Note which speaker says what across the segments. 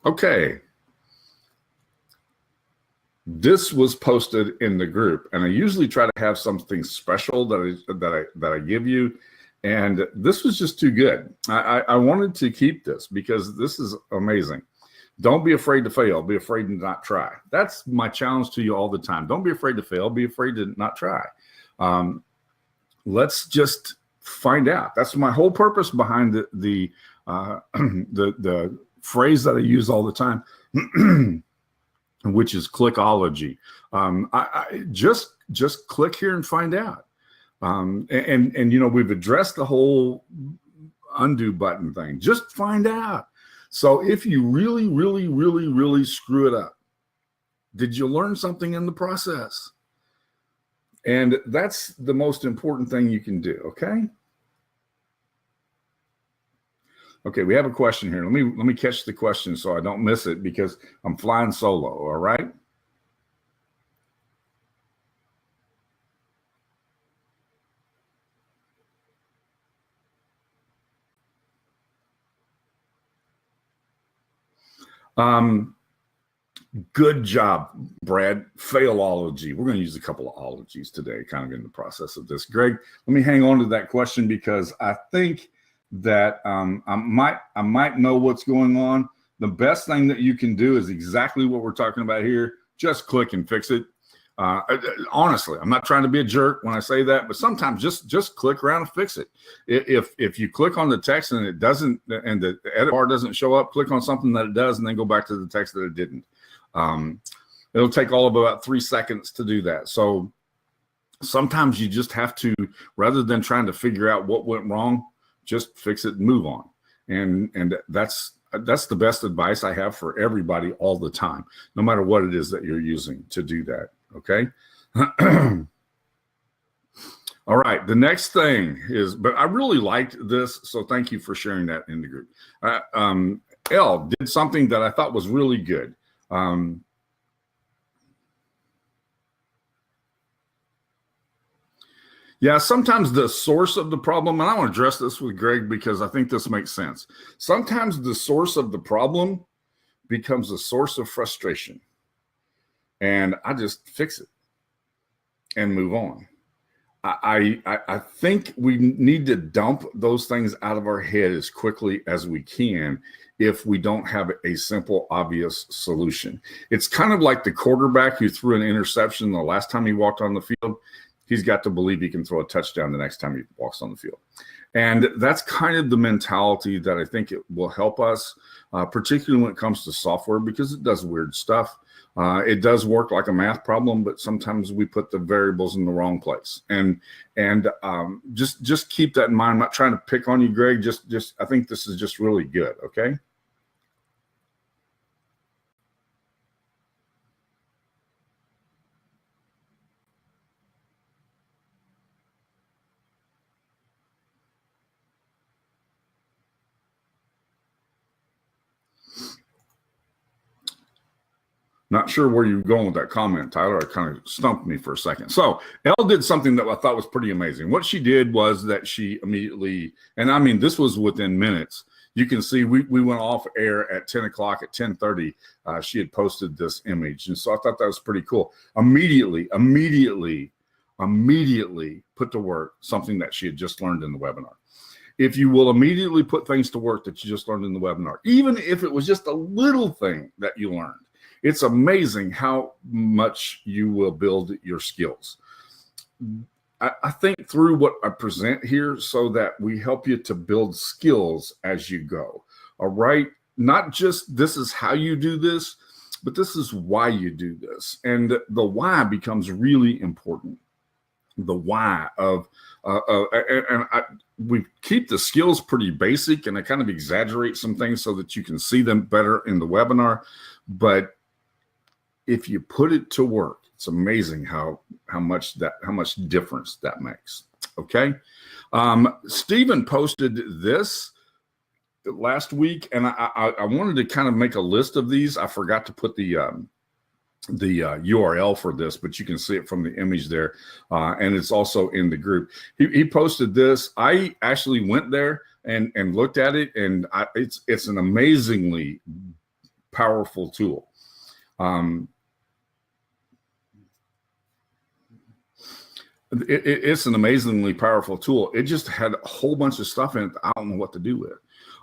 Speaker 1: Okay. This was posted in the group, and I usually try to have something special that I give you, and this was just too good. I wanted to keep this because this is amazing. Don't be afraid to fail. Be afraid to not try. That's my challenge to you all the time. Don't be afraid to fail. Be afraid to not try. Let's just find out. That's my whole purpose behind the phrase that I use all the time. Which is clickology. I just click here and find out. And you know, we've addressed the whole undo button thing. Just find out. So if you really screw it up, did you learn something in the process? And that's the most important thing you can do. Okay. Okay, we have a question here. Let me catch the question so I don't miss it because I'm flying solo, all right? Good job, Brad. Failology. We're going to use a couple of ologies today, kind of in the process of this. Greg, let me hang on to that question because I think that I might know what's going on. The best thing that you can do is exactly what we're talking about here. Just click and fix it. Honestly, I'm not trying to be a jerk when I say that, but sometimes just click around and fix it. If you click on the text and it doesn't, and the edit bar doesn't show up, click on something that it does, and then go back to the text that it didn't. It'll take all of about 3 seconds to do that. So sometimes you just have to, rather than trying to figure out what went wrong, just fix it and move on. And that's the best advice I have for everybody all the time, no matter what it is that you're using to do that. Okay. All right. The next thing is, but I really liked this. So thank you for sharing that in the group. Elle did something that I thought was really good. Yeah, sometimes the source of the problem, and I want to address this with Greg because I think this makes sense. Sometimes the source of the problem becomes a source of frustration. And I just fix it and move on. I think we need to dump those things out of our head as quickly as we can if we don't have a simple, obvious solution. It's kind of like the quarterback who threw an interception the last time he walked on the field. He's got to believe he can throw a touchdown the next time he walks on the field. And that's kind of the mentality that I think it will help us, particularly when it comes to software, because it does weird stuff. It does work like a math problem, but sometimes we put the variables in the wrong place. And just keep that in mind. I'm not trying to pick on you, Greg. Just I think this is just really good. Okay. Not sure where you're going with that comment, Tyler. It kind of stumped me for a second. So Elle did something that I thought was pretty amazing. What she did was that she immediately, and I mean, this was within minutes. You can see we went off air at 10 o'clock. At 10:30, she had posted this image. And so I thought that was pretty cool. Immediately put to work something that she had just learned in the webinar. If you will immediately put things to work that you just learned in the webinar, even if it was just a little thing that you learned, it's amazing how much you will build your skills. I think through what I present here so that we help you to build skills as you go. All right. Not just this is how you do this, but this is why you do this. And the why becomes really important. The why of, we keep the skills pretty basic, and I kind of exaggerate some things so that you can see them better in the webinar. But if you put it to work, it's amazing how much difference that makes. Okay. Stephen posted this last week, and I wanted to kind of make a list of these. I forgot to put the URL for this, but you can see it from the image there. And it's also in the group. He posted this. I actually went there and looked at it, and it's an amazingly powerful tool. It's an amazingly powerful tool. It just had a whole bunch of stuff in it that I don't know what to do with.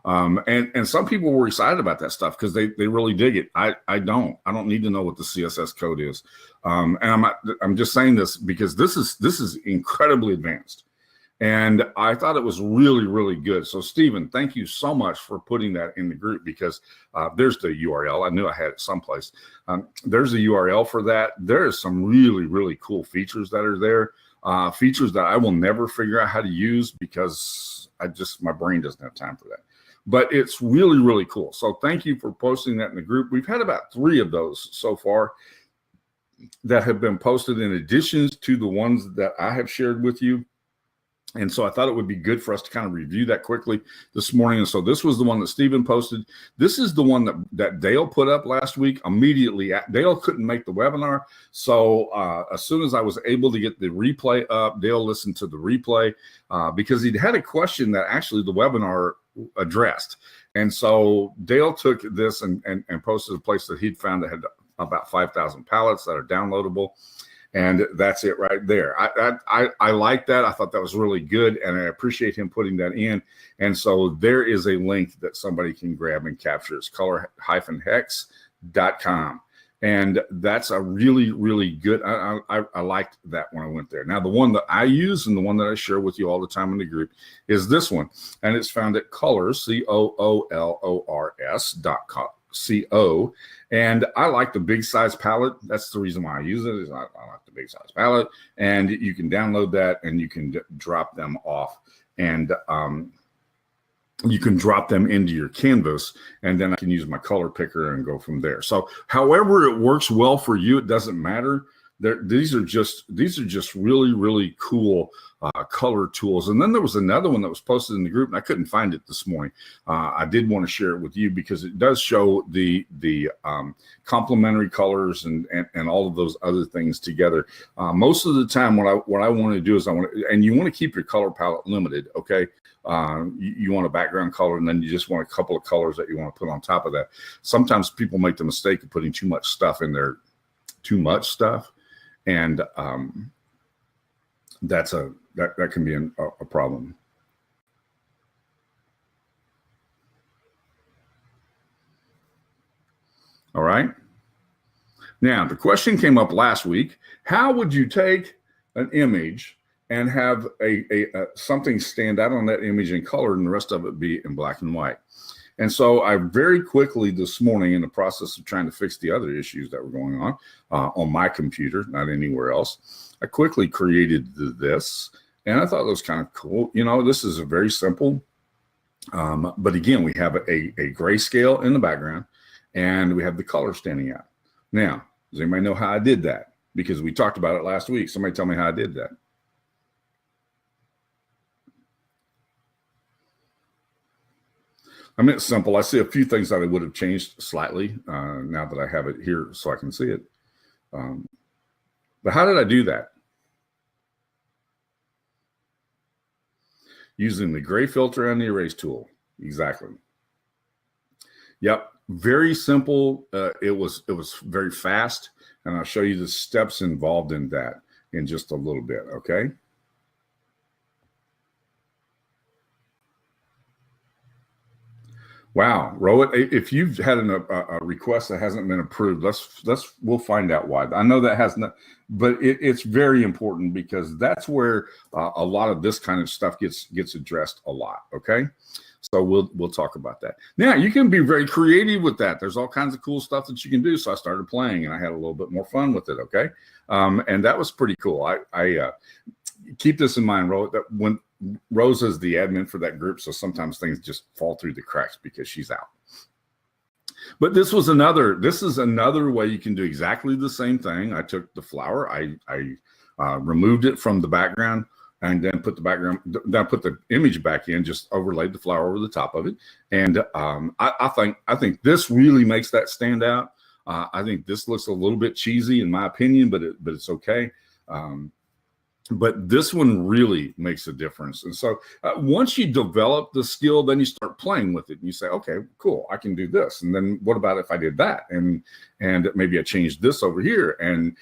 Speaker 1: And some people were excited about that stuff because they really dig it. I don't need to know what the CSS code is. And I'm just saying this because this is incredibly advanced. And I thought it was really, really good. So Stephen, thank you so much for putting that in the group, because there's the URL. I knew I had it someplace. There's a URL for that. There is some really, really cool features that are there. Features that I will never figure out how to use because my brain doesn't have time for that. But it's really, really cool. So thank you for posting that in the group. We've had about 3 of those so far that have been posted in addition to the ones that I have shared with you. And so I thought it would be good for us to kind of review that quickly this morning. And so this was the one that Stephen posted. This is the one that Dale put up last week. Immediately, Dale couldn't make the webinar. So as soon as I was able to get the replay up, Dale listened to the replay because he'd had a question that actually the webinar addressed. And so Dale took this and posted a place that he'd found that had about 5,000 pallets that are downloadable. And that's it right there. I like that. I thought that was really good, and I appreciate him putting that in. And so there is a link that somebody can grab and capture. It's color-hex.com. And that's a really, really good. I liked that when I went there. Now, the one that I use and the one that I share with you all the time in the group is this one. And it's found at colors, COOLORS.co. And I like the big size palette. That's the reason why I use it. Is I like the big size palette, and you can download that and you can drop them off, and you can drop them into your canvas, and then I can use my color picker and go from there. So however it works well for you, it doesn't matter. These are just really, really cool color tools. And then there was another one that was posted in the group, and I couldn't find it this morning. I did want to share it with you because it does show the complementary colors and all of those other things together. Most of the time, what I want to do is and you want to keep your color palette limited. Okay, you want a background color, and then you just want a couple of colors that you want to put on top of that. Sometimes people make the mistake of putting too much stuff in there, and that can be a problem. All right. Now, the question came up last week. How would you take an image and have something stand out on that image in color and the rest of it be in black and white? And so I very quickly this morning, in the process of trying to fix the other issues that were going on my computer, not anywhere else, I quickly created this, and I thought it was kind of cool. You know, this is a very simple, but again, we have a grayscale in the background, and we have the color standing out. Now, does anybody know how I did that? Because we talked about it last week. Somebody tell me how I did that. I mean, it's simple. I see a few things that I would have changed slightly now that I have it here so I can see it. But how did I do that? Using the gray filter and the erase tool. Exactly. Yep. Very simple. It was very fast. And I'll show you the steps involved in that in just a little bit. Okay. Wow, Rohit, if you've had a request that hasn't been approved, we'll find out why. I know that has not, but it's very important because that's where a lot of this kind of stuff gets addressed a lot. Okay, so we'll talk about that. Now you can be very creative with that. There's all kinds of cool stuff that you can do. So I started playing and I had a little bit more fun with it. Okay, and that was pretty cool. I keep this in mind, Rohit, that when Rose is the admin for that group, so sometimes things just fall through the cracks because she's out. But this is another way you can do exactly the same thing. I took the flower, I removed it from the background, and then put the image back in, just overlaid the flower over the top of it. And I think this really makes that stand out. I think this looks a little bit cheesy in my opinion, but it's okay. but this one really makes a difference. And so once you develop the skill, then you start playing with it and you say, okay, cool, I can do this. And then what about if I did that? And maybe I changed this over here. And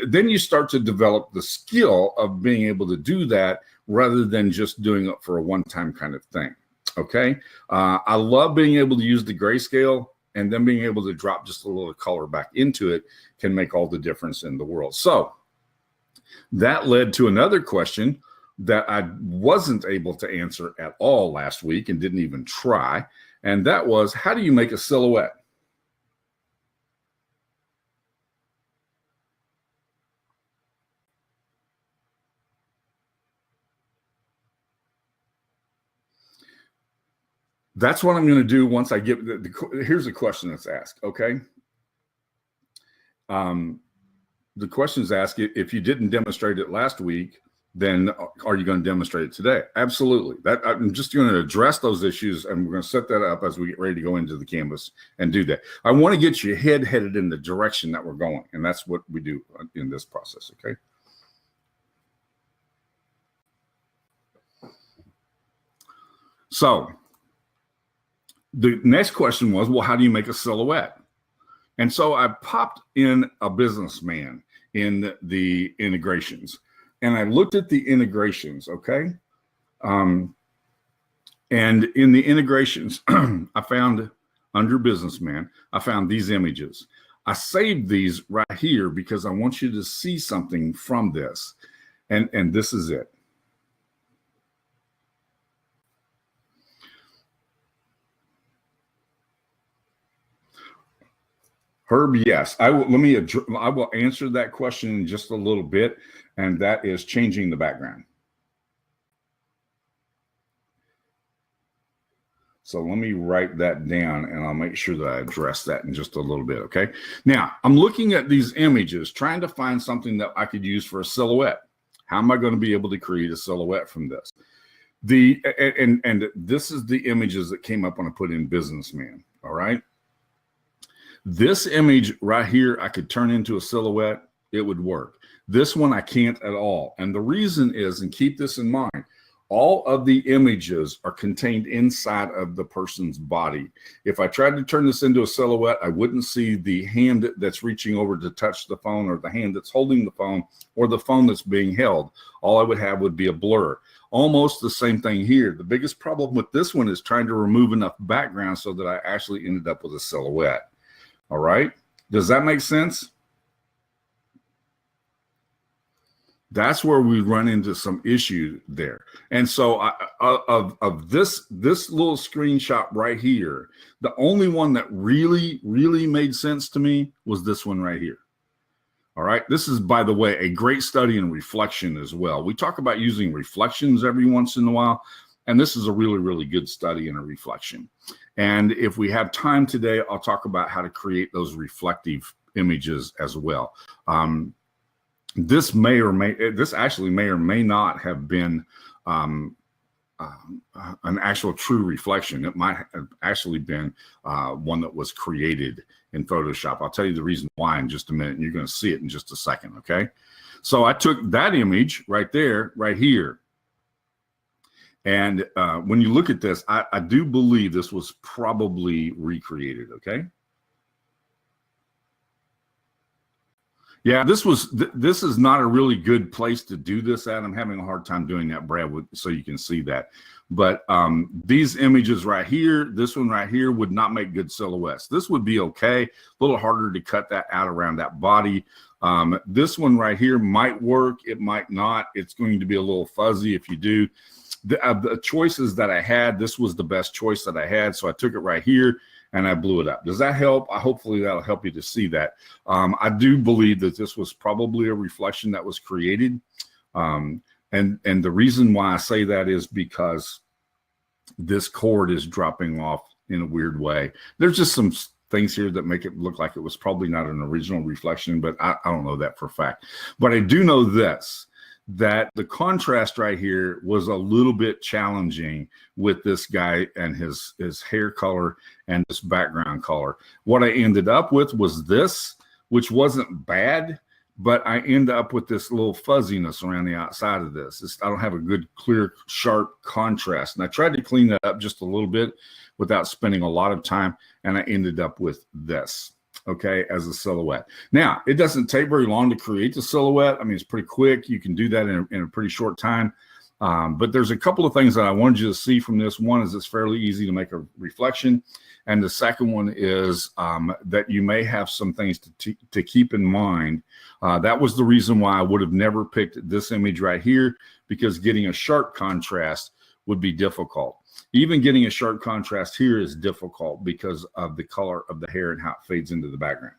Speaker 1: then you start to develop the skill of being able to do that rather than just doing it for a one-time kind of thing. Okay. I love being able to use the grayscale, and then being able to drop just a little color back into it can make all the difference in the world. So that led to another question that I wasn't able to answer at all last week and didn't even try. And that was, how do you make a silhouette? That's what I'm going to do once I get here's a question that's asked. Okay. The question is asked, if you didn't demonstrate it last week, then are you going to demonstrate it today? Absolutely. I'm just going to address those issues, and we're going to set that up as we get ready to go into the canvas and do that. I want to get your head headed in the direction that we're going, and that's what we do in this process, okay? So the next question was, well, how do you make a silhouette? And so I popped in a businessman in the integrations, and I looked at the integrations, okay? And in the integrations, I found under businessman, I found these images. I saved these right here because I want you to see something from this. And this is it. Herb, yes. I will answer that question in just a little bit, and that is changing the background. So let me write that down, and I'll make sure that I address that in just a little bit, okay? Now, I'm looking at these images, trying to find something that I could use for a silhouette. How am I going to be able to create a silhouette from this? And this is the images that came up when I put in businessman, all right? This image right here, I could turn into a silhouette. It would work. This one, I can't at all. And the reason is, and keep this in mind, all of the images are contained inside of the person's body. If I tried to turn this into a silhouette, I wouldn't see the hand that's reaching over to touch the phone, or the hand that's holding the phone, or the phone that's being held. All I would have would be a blur. Almost the same thing here. The biggest problem with this one is trying to remove enough background so that I actually ended up with a silhouette. All right. Does that make sense? That's where we run into some issue there. And so of this little screenshot right here, the only one that really made sense to me was this one right here. All right. This is, by the way, a great study in reflection as well. We talk about using reflections every once in a while, and this is a really good study in a reflection. And if we have time today, I'll talk about how to create those reflective images as well. This actually may or may not have been an actual true reflection. It might have actually been one that was created in Photoshop. I'll tell you the reason why in just a minute, and you're going to see it in just a second, okay? So I took that image right there, right here. And when you look at this, I do believe this was probably recreated, okay? Yeah, this is not a really good place to do this at. I'm having a hard time doing that, Brad, so you can see that. But these images right here, this one right here would not make good silhouettes. This would be okay, a little harder to cut that out around that body. This one right here might work, it might not. It's going to be a little fuzzy if you do. The choices that I had, this was the best choice that I had, so I took it right here and I blew it up. Does that help? Hopefully that'll help you to see that. I do believe that this was probably a reflection that was created. And the reason why I say that is because this cord is dropping off in a weird way. There's just some things here that make it look like it was probably not an original reflection, but I don't know that for a fact. But I do know this, that the contrast right here was a little bit challenging with this guy and his hair color and this background color. What I ended up with was this, which wasn't bad, but I end up with this little fuzziness around the outside of this. I don't have a good, clear, sharp contrast. And I tried to clean that up just a little bit without spending a lot of time, and I ended up with this, okay, as a silhouette. Now, it doesn't take very long to create the silhouette. I mean, it's pretty quick. You can do that in a pretty short time. But there's a couple of things that I wanted you to see from this. One is it's fairly easy to make a reflection. And the second one is that you may have some things to keep in mind. That was the reason why I would have never picked this image right here, because getting a sharp contrast would be difficult. Even getting a sharp contrast here is difficult because of the color of the hair and how it fades into the background.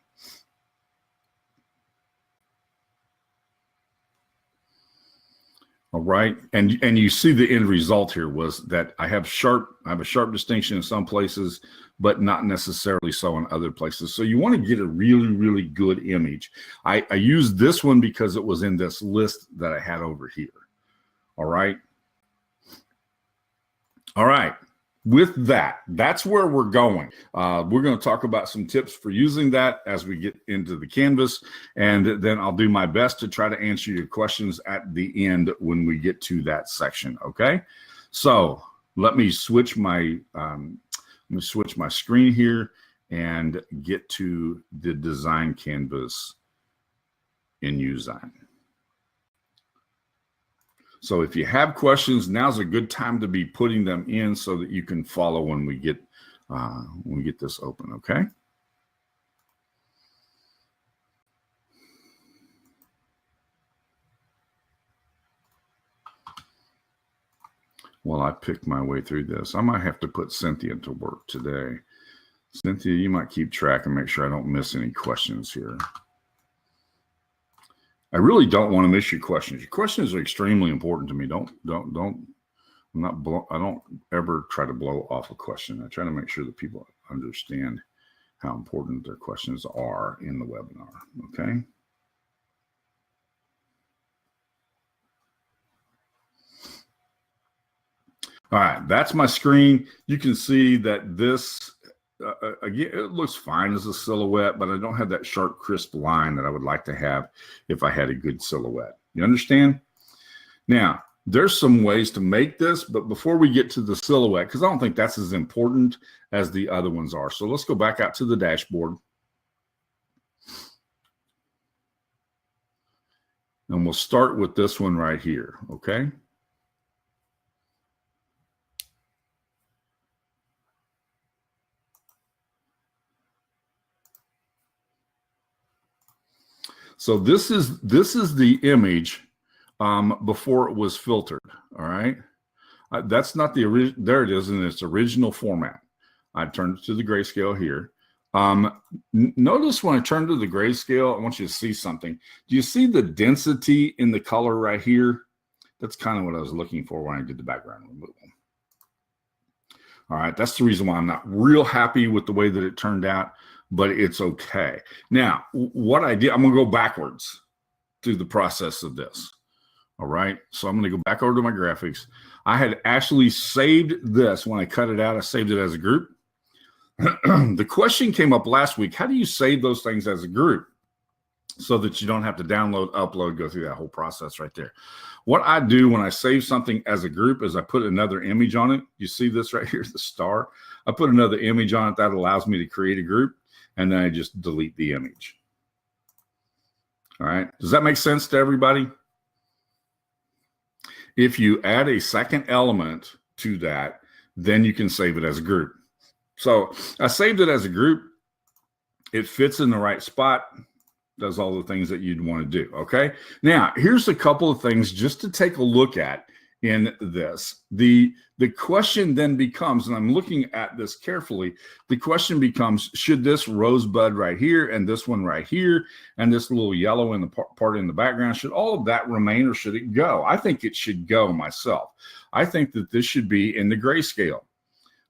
Speaker 1: All right, and you see the end result here was that I have a sharp distinction in some places, but not necessarily so in other places. So you want to get a really, really good image. I used this one because it was in this list that I had over here. All right. All right. With that, that's where we're going. We're going to talk about some tips for using that as we get into the canvas, and then I'll do my best to try to answer your questions at the end when we get to that section. Okay, so let me switch my screen here and get to the design canvas in UZine. So if you have questions, now's a good time to be putting them in so that you can follow when we get this open, okay? While I pick my way through this, I might have to put Cynthia to work today. Cynthia, you might keep track and make sure I don't miss any questions here. I really don't want to miss your questions. Your questions are extremely important to me. I don't ever try to blow off a question. I try to make sure that people understand how important their questions are in the webinar, okay? All right, that's my screen. You can see that this, again, it looks fine as a silhouette, but I don't have that sharp, crisp line that I would like to have if I had a good silhouette. You understand? Now, there's some ways to make this, but before we get to the silhouette, because I don't think that's as important as the other ones are. So let's go back out to the dashboard. And we'll start with this one right here, okay? So this is the image before it was filtered. All right, that's not the original. There it is in its original format. I turned it to the grayscale here. Notice when I turn to the grayscale, I want you to see something. Do you see the density in the color right here? That's kind of what I was looking for when I did the background removal. All right, that's the reason why I'm not real happy with the way that it turned out, but it's okay. Now, what I did, I'm going to go backwards through the process of this. All right, so I'm going to go back over to my graphics. I had actually saved this when I cut it out. I saved it as a group. The question came up last week, how do you save those things as a group so that you don't have to download, upload, go through that whole process right there? What I do when I save something as a group is I put another image on it. You see this right here, the star. I put another image on it that allows me to create a group, and then I just delete the image. All right, does that make sense to everybody? If you add a second element to that, then you can save it as a group. So I saved it as a group. It fits in the right spot, does all the things that you'd want to do, okay? Now, here's a couple of things just to take a look at in this. The question then becomes, and I'm looking at this carefully, the question becomes, should this rosebud right here and this one right here and this little yellow in the part in the background, should all of that remain or should it go? I think it should go myself. I think that this should be in the grayscale.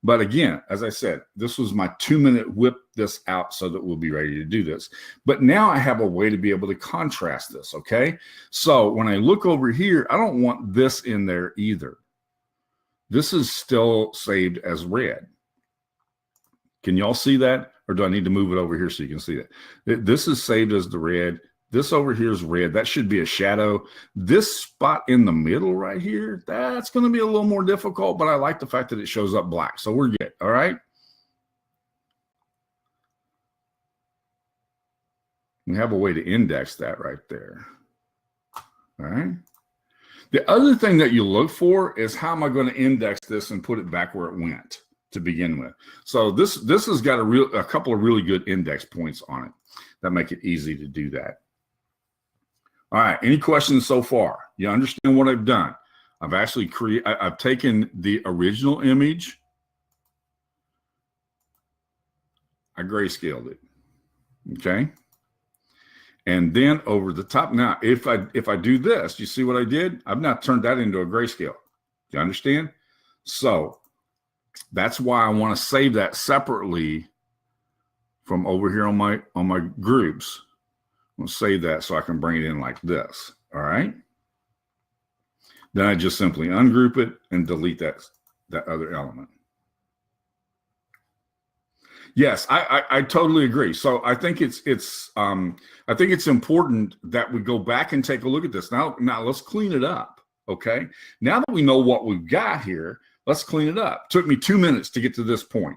Speaker 1: But again, as I said, this was my 2-minute whip this out so that we'll be ready to do this. But now I have a way to be able to contrast this, okay? So when I look over here, I don't want this in there either. This is still saved as red. Can y'all see that? Or do I need to move it over here so you can see that? This is saved as the red. This over here is red. That should be a shadow. This spot in the middle right here, that's going to be a little more difficult, but I like the fact that it shows up black. So we're good. All right. We have a way to index that right there. All right. The other thing that you look for is how am I going to index this and put it back where it went to begin with. So this has got a couple of really good index points on it that make it easy to do that. All right. Any questions so far? You understand what I've done? I've actually I've taken the original image. I grayscaled it. Okay. And then over the top. Now, if I do this, you see what I did? I've not turned that into a grayscale. Do you understand? So that's why I want to save that separately from over here on my groups. I'm going to save that so I can bring it in like this. All right. Then I just simply ungroup it and delete that other element. Yes, I totally agree. So I think it's important that we go back and take a look at this. Now let's clean it up. Okay. Now that we know what we've got here, let's clean it up. Took me 2 minutes to get to this point.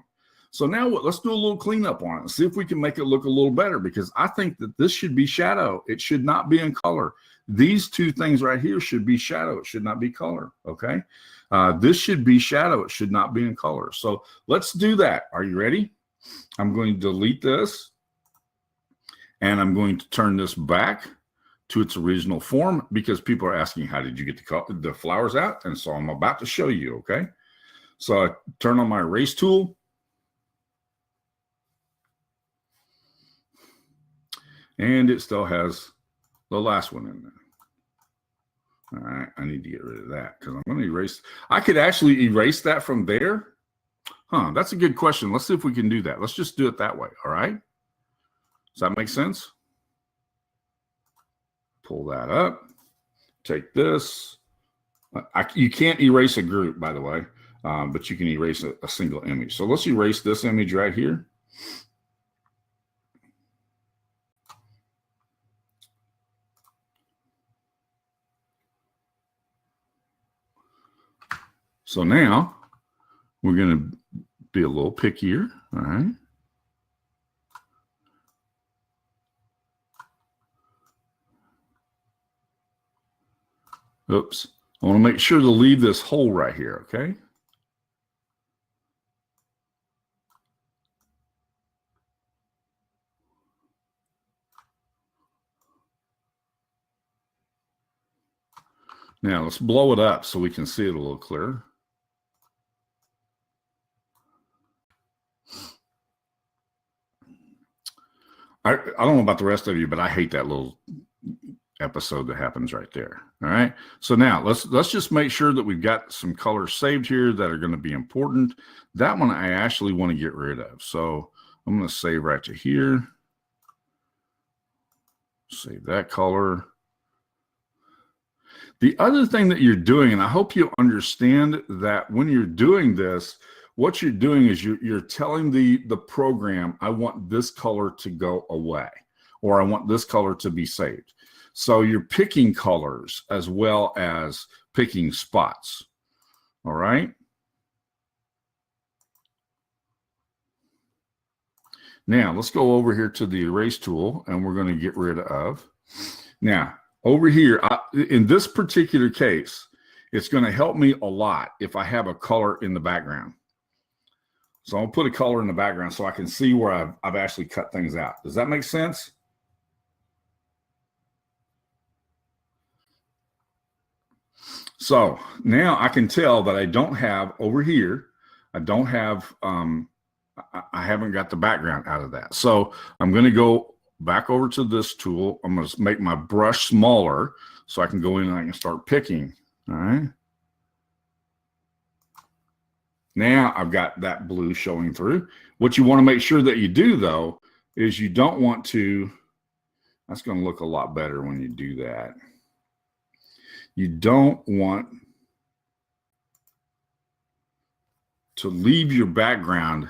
Speaker 1: So now let's do a little cleanup on it and see if we can make it look a little better, because I think that this should be shadow. It should not be in color. These two things right here should be shadow. It should not be color. Okay. This should be shadow. It should not be in color. So let's do that. Are you ready? I'm going to delete this and I'm going to turn this back to its original form, because people are asking, how did you get the flowers out? And so I'm about to show you. Okay. So I turn on my erase tool. And it still has the last one in there. All right, I need to get rid of that because I'm going to erase. I could actually erase that from there. Huh, that's a good question. Let's see if we can do that. Let's just do it that way, all right? Does that make sense? Pull that up. Take this. You can't erase a group, by the way, but you can erase a single image. So let's erase this image right here. So now we're going to be a little pickier, all right? Oops. I want to make sure to leave this hole right here, okay? Now let's blow it up so we can see it a little clearer. I don't know about the rest of you, but I hate that little episode that happens right there. All right. So now let's just make sure that we've got some colors saved here that are going to be important. That one I actually want to get rid of. So I'm going to save right to here. Save that color. The other thing that you're doing, and I hope you understand that when you're doing this, what you're doing is you're telling the program, I want this color to go away, or I want this color to be saved. So you're picking colors as well as picking spots. All right. Now let's go over here to the erase tool and we're going to get rid of. Now over here, in this particular case, it's going to help me a lot if I have a color in the background. So I'll put a color in the background so I can see where I've actually cut things out. Does that make sense? So now I can tell that I don't have over here, I don't have, I haven't got the background out of that. So I'm going to go back over to this tool. I'm going to make my brush smaller so I can go in and I can start picking. All right. Now I've got that blue showing through. What you want to make sure that you do, though, is you don't want to, that's going to look a lot better when you do that. You don't want to leave your background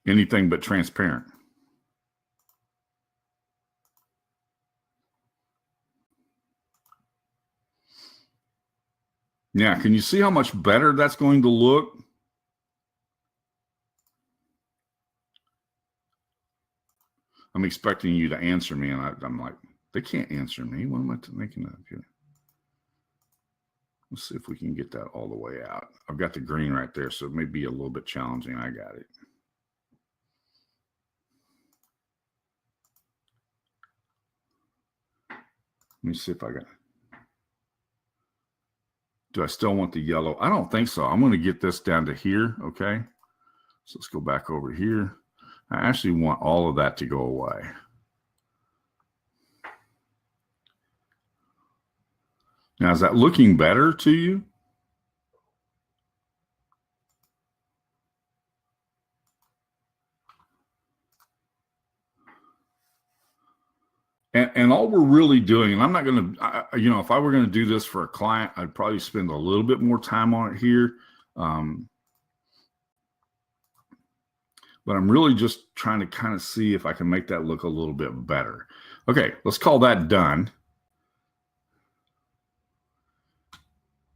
Speaker 1: anything but transparent. Yeah, can you see how much better that's going to look? I'm expecting you to answer me, and I'm like, they can't answer me. What am I thinking of here? Let's see if we can get that all the way out. I've got the green right there, so it may be a little bit challenging. I got it. Let me see if I got it. Do I still want the yellow? I don't think so. I'm going to get this down to here, okay? So let's go back over here. I actually want all of that to go away. Now, is that looking better to you? And all we're really doing, and I'm not going to, if I were going to do this for a client, I'd probably spend a little bit more time on it here. But I'm really just trying to kind of see if I can make that look a little bit better. Okay, let's call that done.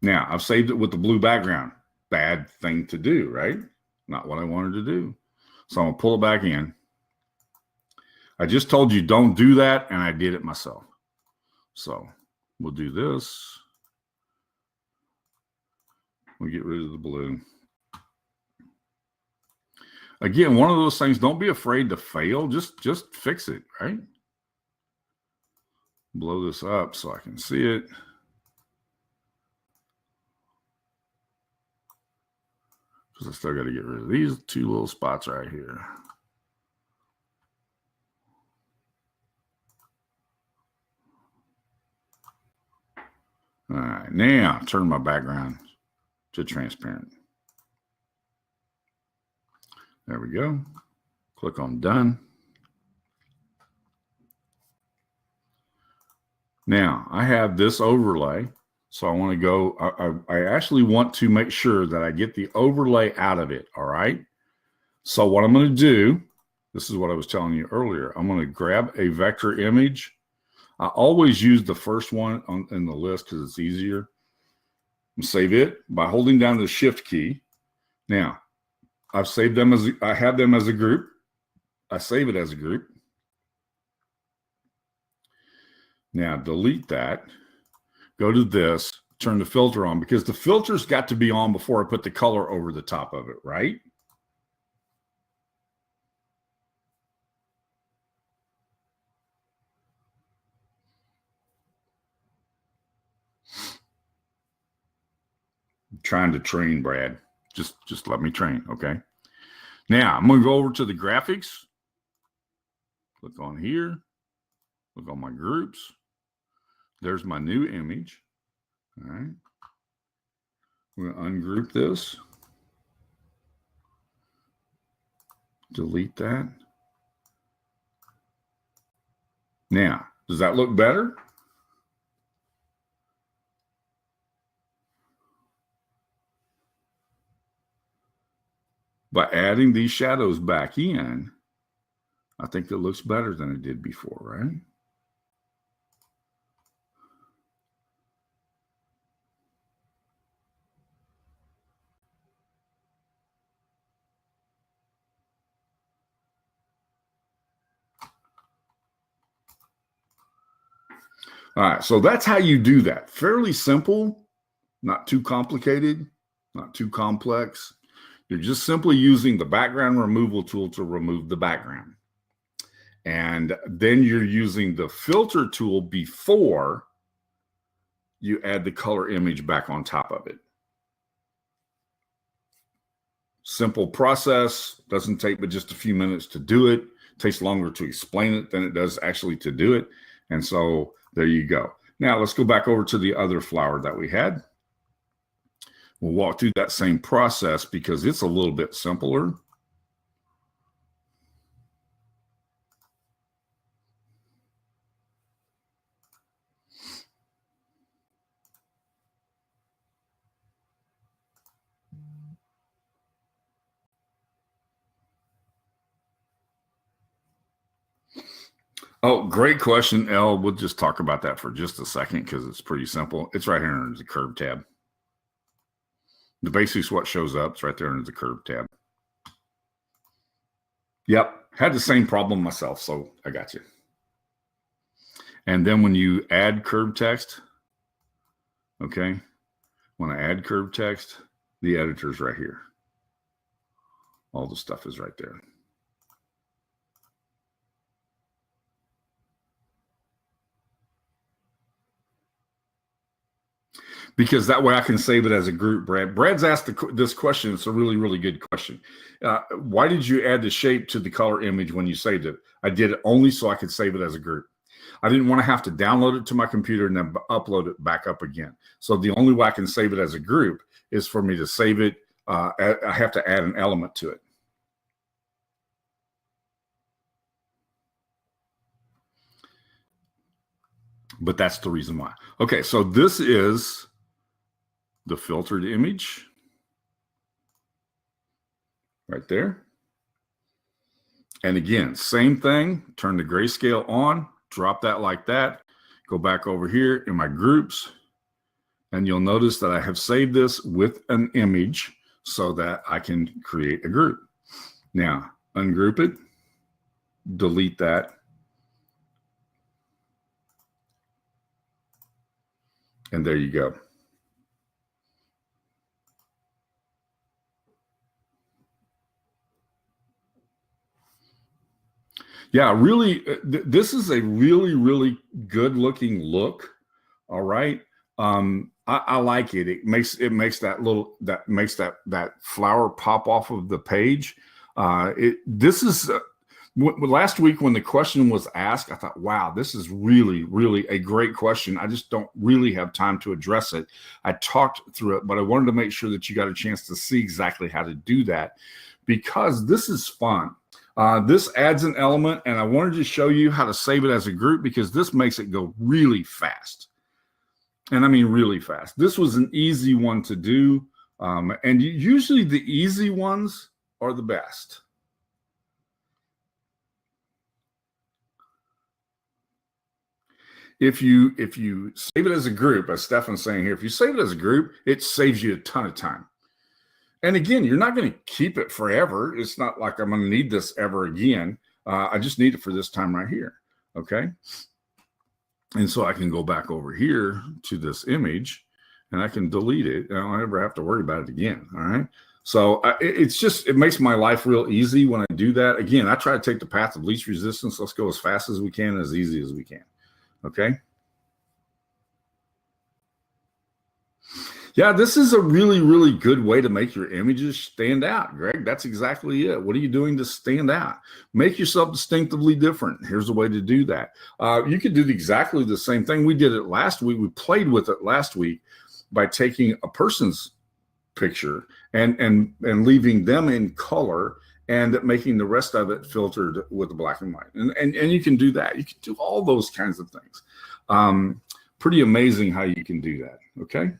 Speaker 1: Now, I've saved it with the blue background. Bad thing to do, right? Not what I wanted to do. So I'm going to pull it back in. I just told you don't do that, and I did it myself. So we'll do this. We'll get rid of the blue. Again, one of those things, don't be afraid to fail. Just fix it, right? Blow this up so I can see it. Because I still got to get rid of these two little spots right here. All right, now turn my background to transparent. There we go. Click on done. Now I have this overlay. So I want to go, I actually want to make sure that I get the overlay out of it. All right. So what I'm going to do, this is what I was telling you earlier. I'm going to grab a vector image. I always use the first one in the list because it's easier. Save it by holding down the shift key. Now, I've saved them I have them as a group. I save it as a group. Now, delete that. Go to this, turn the filter on, because the filter's got to be on before I put the color over the top of it, right? Trying to train, Brad. Just let me train, okay? Now I'm going to go over to the graphics. Click on here. Look on my groups. There's my new image. All right. We're going to ungroup this. Delete that. Now, does that look better? By adding these shadows back in, I think it looks better than it did before, right? All right, so that's how you do that. Fairly simple, not too complicated, not too complex. You're just simply using the background removal tool to remove the background. And then you're using the filter tool before you add the color image back on top of it. Simple process, doesn't take but just a few minutes to do it. Takes longer to explain it than it does actually to do it. And so there you go. Now let's go back over to the other flower that we had. We'll walk through that same process because it's a little bit simpler. Oh, great question, Elle. We'll just talk about that for just a second because it's pretty simple. It's right here under the curve tab. The basics, what shows up, it's right there under the curve tab. Yep, had the same problem myself, so I got you. And then when you add curve text, okay, when I add curve text, the editor's right here. All the stuff is right there. Because that way I can save it as a group, Brad. Brad's asked this question. It's a really, really good question. Why did you add the shape to the color image when you saved it? I did it only so I could save it as a group. I didn't want to have to download it to my computer and then upload it back up again. So the only way I can save it as a group is for me to save it. I have to add an element to it. But that's the reason why. Okay, so this is the filtered image right there. And again, same thing, turn the grayscale on, drop that like that, go back over here in my groups, and you'll notice that I have saved this with an image so that I can create a group. Now, ungroup it, delete that, and there you go. Yeah, really, this is a really, really good looking look. All right. I like it. It makes that flower pop off of the page. This is last week when the question was asked, I thought, wow, this is really, really a great question. I just don't really have time to address it. I talked through it, but I wanted to make sure that you got a chance to see exactly how to do that because this is fun. This adds an element, and I wanted to show you how to save it as a group because this makes it go really fast. And I mean really fast. This was an easy one to do, and usually the easy ones are the best. If you save it as a group, as Stefan's saying here, if you save it as a group, it saves you a ton of time. And again, you're not going to keep it forever. It's not like I'm going to need this ever again. I just need it for this time right here. Okay. And so I can go back over here to this image and I can delete it. I don't ever have to worry about it again. All right. So it makes my life real easy when I do that. Again, I try to take the path of least resistance. Let's go as fast as we can, as easy as we can. Okay. Yeah, this is a really, really good way to make your images stand out, Greg. That's exactly it. What are you doing to stand out? Make yourself distinctively different. Here's a way to do that. You could do exactly the same thing. We did it last week. We played with it last week by taking a person's picture and leaving them in color and making the rest of it filtered with the black and white. And you can do that. You can do all those kinds of things. Pretty amazing how you can do that. Okay.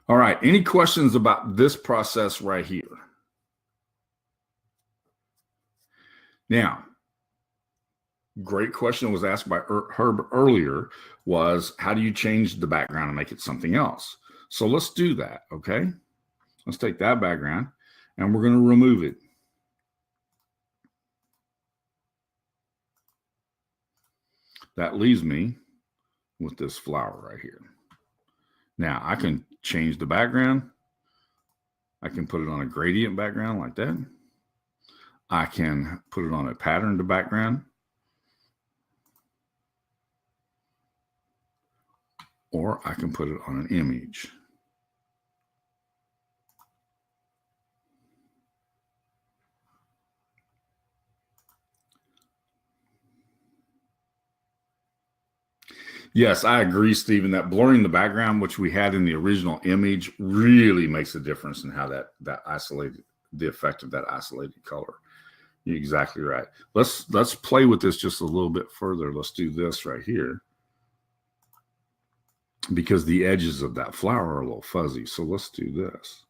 Speaker 1: All right. Any questions about this process right here? Now, great question was asked by Herb earlier was, how do you change the background and make it something else? So let's do that. Okay. Let's take that background and we're going to remove it. That leaves me with this flower right here. Now I can change the background. I can put it on a gradient background like that. I can put it on a patterned background. Or I can put it on an image. Yes, I agree, Stephen, that blurring the background, which we had in the original image, really makes a difference in how that isolated, the effect of that isolated color. You're exactly right. Let's play with this just a little bit further. Let's do this right here. Because the edges of that flower are a little fuzzy. So let's do this.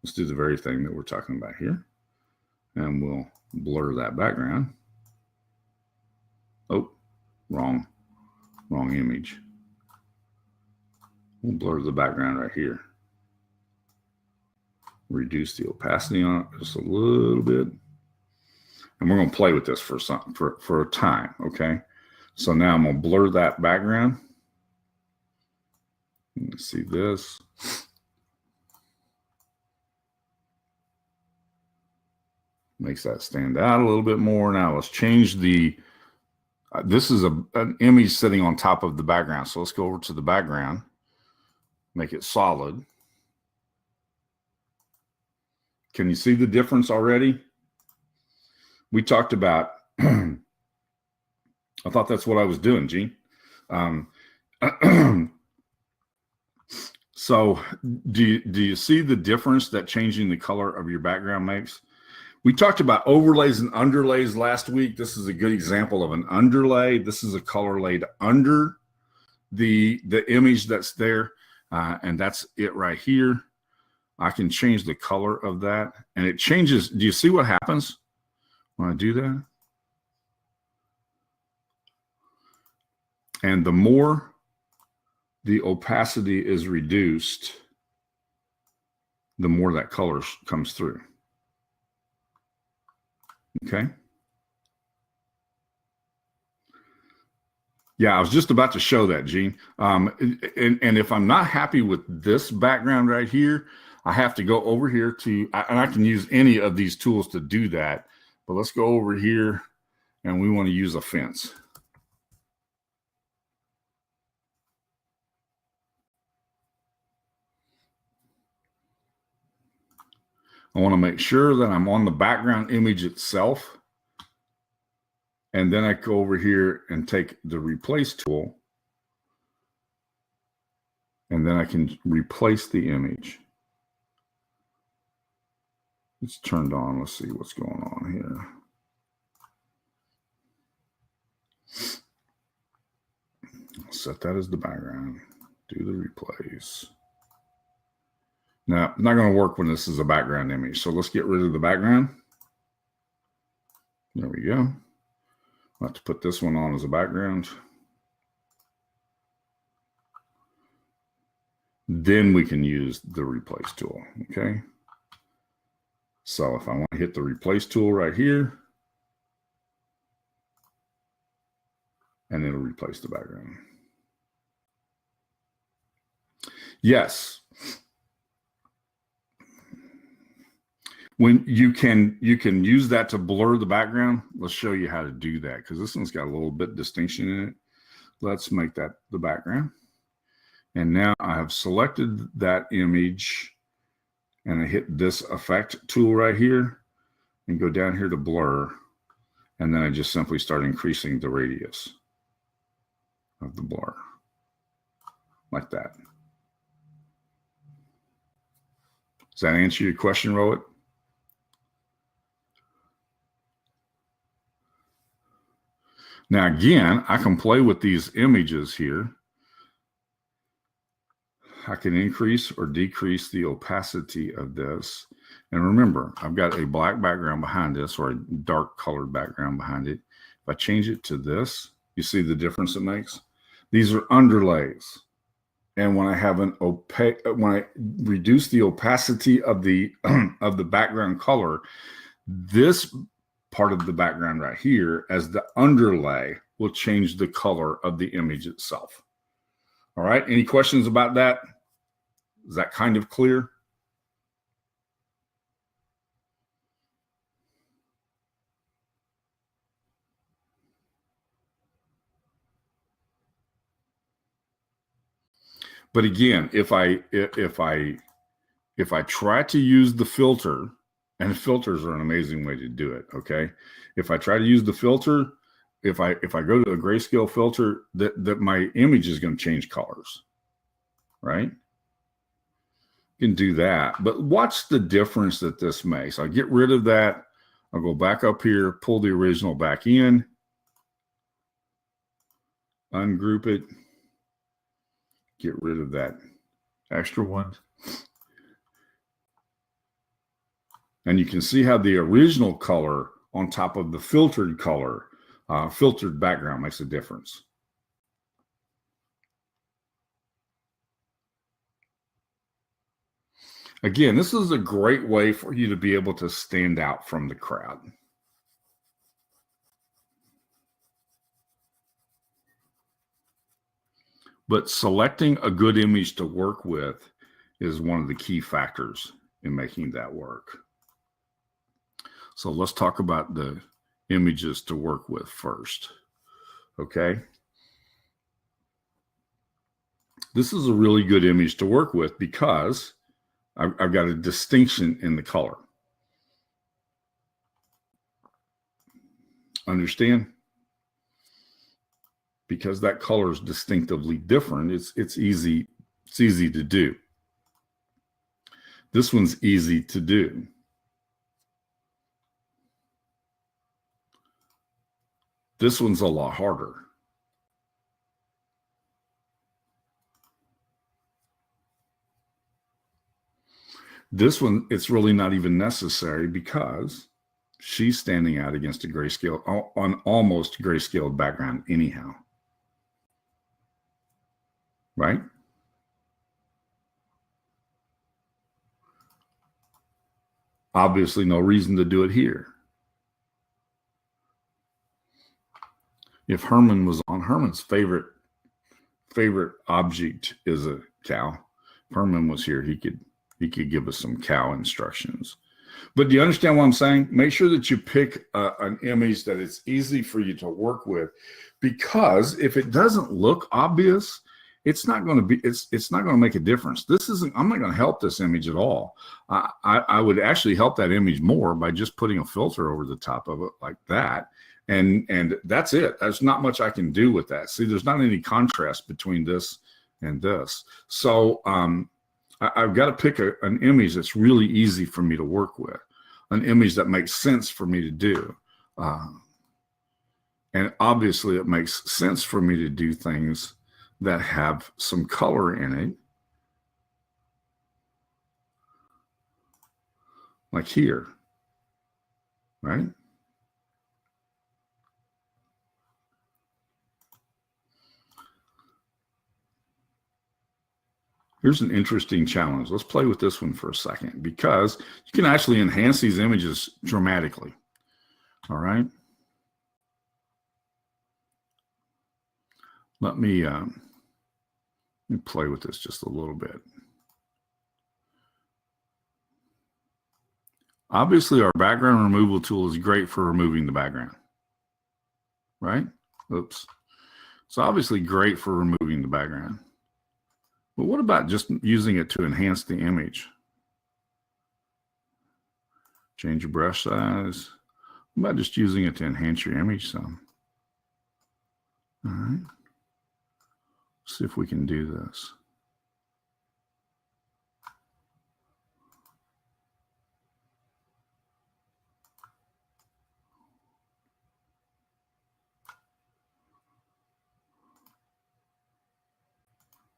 Speaker 1: Let's do the very thing that we're talking about here. And we'll blur that background. Oh, wrong image. We'll blur the background right here. Reduce the opacity on it just a little bit. And we're going to play with this for a time, okay? So now I'm going to blur that background. You can see this. Makes that stand out a little bit more. Now let's change the, this is an image sitting on top of the background. So let's go over to the background, make it solid. Can you see the difference already? We talked about, I thought that's what I was doing, Gene. So do you see the difference that changing the color of your background makes? We talked about overlays and underlays last week. This is a good example of an underlay. This is a color laid under the image that's there, and that's it right here. I can change the color of that, and it changes. Do you see what happens when I do that? And the more the opacity is reduced, the more that color comes through. Okay. Yeah, I was just about to show that, Gene. And if I'm not happy with this background right here, I have to go over here to, and I can use any of these tools to do that. But let's go over here, and we want to use a fence. I want to make sure that I'm on the background image itself. And then I go over here and take the replace tool. And then I can replace the image. It's turned on. Let's see what's going on here. I'll set that as the background. Do the replace. Now, not going to work when this is a background image. So let's get rid of the background. There we go. I'll have to put this one on as a background. Then we can use the replace tool, okay? So if I want to hit the replace tool right here, and it'll replace the background. Yes. When you can use that to blur the background. Let's show you how to do that, because this one's got a little bit of distinction in it. Let's make that the background. And now I have selected that image, and I hit this effect tool right here and go down here to blur. And then I just simply start increasing the radius of the blur like that. Does that answer your question, Rohit? Now, again, I can play with these images here. I can increase or decrease the opacity of this. And remember, I've got a black background behind this, or a dark colored background behind it. If I change it to this, you see the difference it makes? These are underlays. And when I have when I reduce the opacity of the of the background color, this part of the background right here as the underlay will change the color of the image itself. All right, any questions about that? Is that kind of clear? But again, if I try to use the filter, and filters are an amazing way to do it, okay? If I try to use the filter, if I go to a grayscale filter, that my image is going to change colors, right? You can do that, but watch the difference that this makes. I'll get rid of that. I'll go back up here, pull the original back in, ungroup it, get rid of that extra one. And you can see how the original color on top of the filtered color Filtered background makes a difference. Again, this is a great way for you to be able to stand out from the crowd. But selecting a good image to work with is one of the key factors in making that work. So let's talk about the images to work with first. Okay. This is a really good image to work with because I've got a distinction in the color. Understand? Because that color is distinctively different, it's easy to do. This one's easy to do. This one's a lot harder. This one, it's really not even necessary because she's standing out against a grayscale, on almost grayscale background anyhow. Right? Obviously, no reason to do it here. If Herman was on, Herman's favorite object is a cow. If Herman was here, he could give us some cow instructions. But do you understand what I'm saying? Make sure that you pick an image that it's easy for you to work with, because if it doesn't look obvious, it's not going to be, it's not going to make a difference. I'm not going to help this image at all. I would actually help that image more by just putting a filter over the top of it like that. And that's it. There's not much I can do with that. See, there's not any contrast between this and this. So I've got to pick an image that's really easy for me to work with, an image that makes sense for me to do. And obviously it makes sense for me to do things that have some color in it. Like here, right? Here's an interesting challenge. Let's play with this one for a second, because you can actually enhance these images dramatically. All right. Let me play with this just a little bit. Obviously, our background removal tool is great for removing the background, right? Oops. It's obviously great for removing the background. But what about just using it to enhance the image? Change your brush size. What about just using it to enhance your image some? All right. See if we can do this.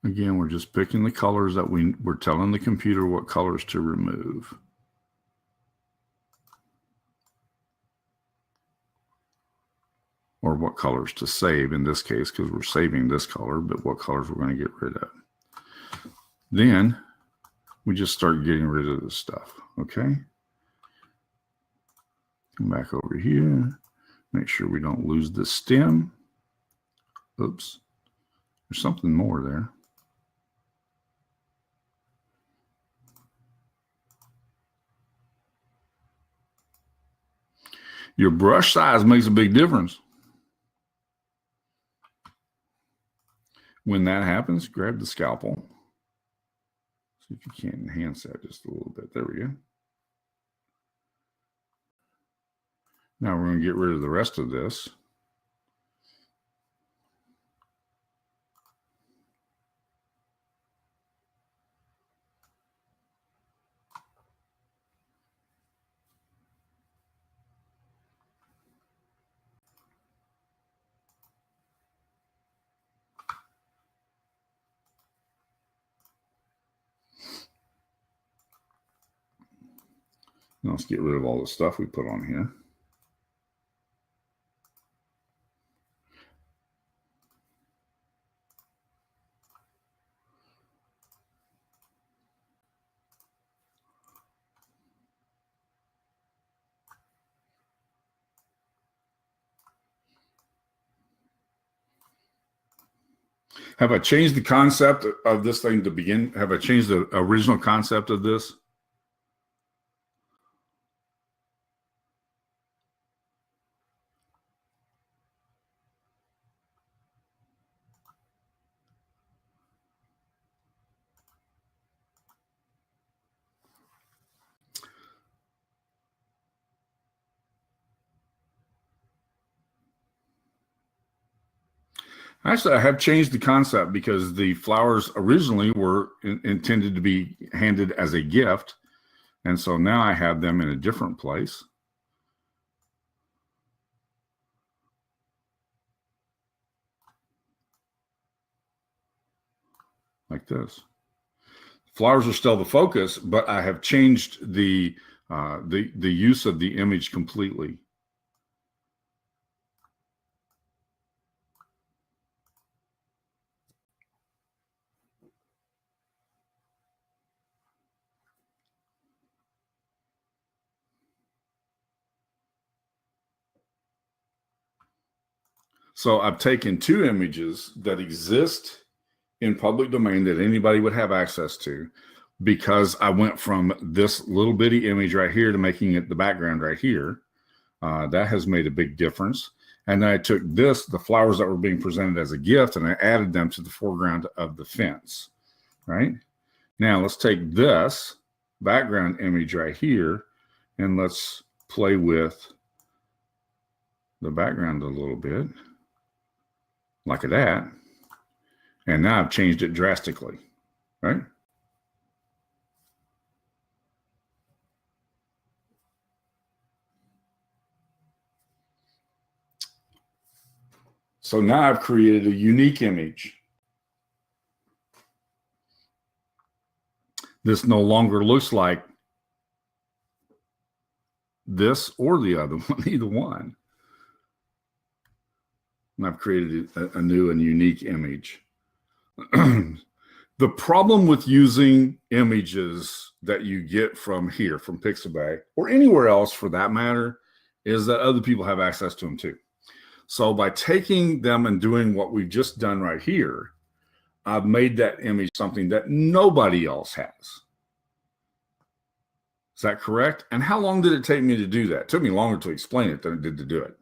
Speaker 1: Again, we're just picking the colors that we're telling the computer what colors to remove. Or what colors to save in this case, because we're saving this color, but what colors we're going to get rid of. Then we just start getting rid of this stuff, okay? Come back over here. Make sure we don't lose the stem. Oops, there's something more there. Your brush size makes a big difference. When that happens, grab the scalpel. See if you can't enhance that just a little bit. There we go. Now we're going to get rid of the rest of this. Now let's get rid of all the stuff we put on here. Have I changed the concept of this thing to begin? Have I changed the original concept of this? Actually, I have changed the concept because the flowers originally were intended to be handed as a gift. And so now I have them in a different place. Like this. Flowers are still the focus, but I have changed the use of the image completely. So I've taken two images that exist in public domain that anybody would have access to, because I went from this little bitty image right here to making it the background right here. That has made a big difference. And then I took this, the flowers that were being presented as a gift, and I added them to the foreground of the fence, right? Now let's take this background image right here and let's play with the background a little bit, like that. And now I've changed it drastically, right? So now I've created a unique image. This no longer looks like this or the other one, either one. And I've created a new and unique image. The problem with using images that you get from here, from Pixabay, or anywhere else for that matter, is that other people have access to them too. So by taking them and doing what we've just done right here, I've made that image something that nobody else has. Is that correct? And how long did it take me to do that? It took me longer to explain it than it did to do it.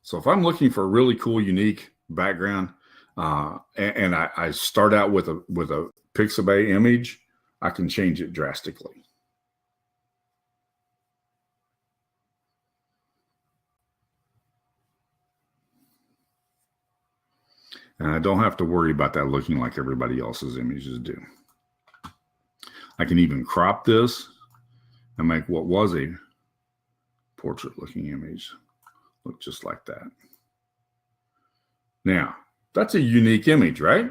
Speaker 1: So if I'm looking for a really cool, unique background, and I start out with a Pixabay image, I can change it drastically. And I don't have to worry about that looking like everybody else's images do. I can even crop this and make what was a portrait looking image look just like that. Now, that's a unique image, right?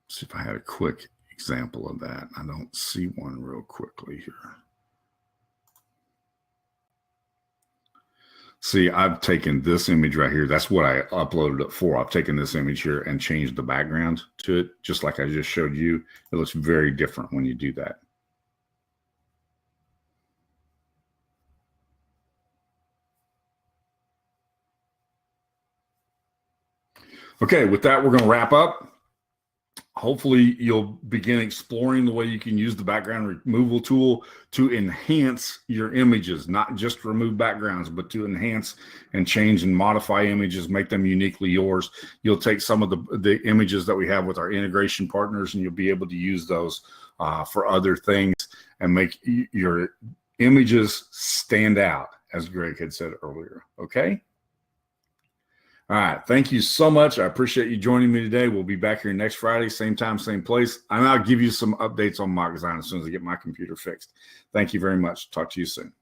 Speaker 1: See if I had a quick example of that. I don't see one real quickly here. See, I've taken this image right here. That's what I uploaded it for. I've taken this image here and changed the background to it, just like I just showed you. It looks very different when you do that. Okay, with that, we're going to wrap up. Hopefully you'll begin exploring the way you can use the background removal tool to enhance your images, not just remove backgrounds, but to enhance and change and modify images, make them uniquely yours. You'll take some of the images that we have with our integration partners, and you'll be able to use those for other things and make your images stand out, as Greg had said earlier. Okay? All right. Thank you so much. I appreciate you joining me today. We'll be back here next Friday, same time, same place. And I'll give you some updates on Mock Design as soon as I get my computer fixed. Thank you very much. Talk to you soon.